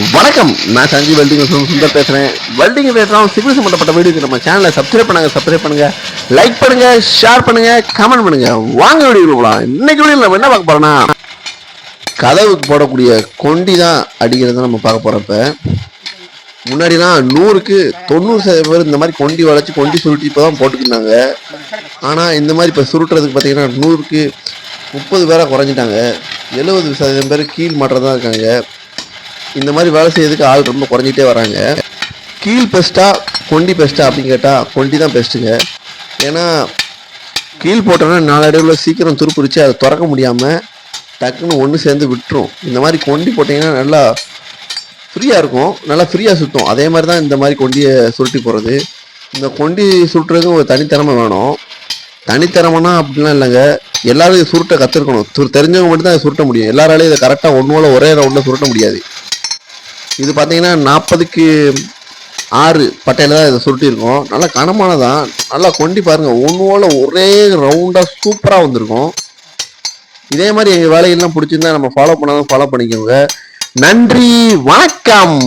வணக்கம், நான் சஞ்சி வெல்டிங் சுந்தர் பேசுறேன். வெல்டிங் பேசுறோம். சிவில் சம்பந்தப்பட்ட வீடியோக்கு நம்ம சேனலை சப்ஸ்கிரைப் பண்ணுங்க, லைக் பண்ணுங்க, ஷேர் பண்ணுங்க, கமெண்ட் பண்ணுங்க. வாங்க வீடியோ போலாம். இன்னைக்கு வீடியோ நம்ம என்ன பார்க்க போறோம்னா, கதவுக்கு போடக்கூடிய கொண்டி தான் அடிக்கிறத நம்ம பார்க்க போறப்ப, முன்னாடிலாம் 100க்கு 90% பேர் இந்த மாதிரி கொண்டி வளைச்சு கொண்டி சுருட்டி இப்போ தான் போட்டுக்கிட்டாங்க. ஆனால் இந்த மாதிரி இப்போ சுருட்டுறதுக்கு பார்த்தீங்கன்னா 100க்கு 30 பேராக குறைஞ்சிட்டாங்க. 70% பேர் கீழ் மாற்றம் தான் இருக்காங்க. இந்த மாதிரி வேலை செய்யறதுக்கு ஆள் ரொம்ப குறைஞ்சிட்டே வராங்க. கீழ் பெஸ்ட்டா கொண்டி பெஸ்ட்டா அப்படின்னு கேட்டால் கொண்டி தான் பெஸ்ட்டுங்க. ஏன்னா கீழ் போட்டோன்னா நாளடைவில் சீக்கிரம் துருப்பிடிச்சு அதை திறக்க முடியாமல் டக்குன்னு ஒன்று சேர்ந்து விட்டுரும். இந்த மாதிரி கொண்டி போட்டிங்கன்னா நல்லா ஃப்ரீயாக இருக்கும், நல்லா ஃப்ரீயாக சுற்றும். அதே மாதிரி தான் இந்த மாதிரி கொண்டியை சுருட்டி போகிறது. இந்த கொண்டி சுட்டுறதுக்கு ஒரு தனித்திறமை வேணும். தனித்திறமைனா அப்படிலாம் இல்லைங்க, எல்லாரும் இதை சுருட்ட கற்றுருக்கணும். தெரிஞ்சவங்க மட்டும் தான் இதை சுருட்ட முடியும். எல்லாராலையும் இதை கரெக்டாக ஒரே ரவுண்டில் சுருட்ட முடியாது. இது பார்த்தீங்கன்னா 40க்கு 6 பட்டையில் தான் இதை சுருட்டியிருக்கோம். நல்லா கனமானதான். நல்லா கொண்டி பாருங்கள், ஒரே ரவுண்டாக சூப்பராக வந்திருக்கும். இதே மாதிரி எங்கள் வேலையெல்லாம் பிடிச்சிருந்தா நம்ம ஃபாலோ பண்ணாதான் ஃபாலோ பண்ணிக்கோங்க. நன்றி, வணக்கம்.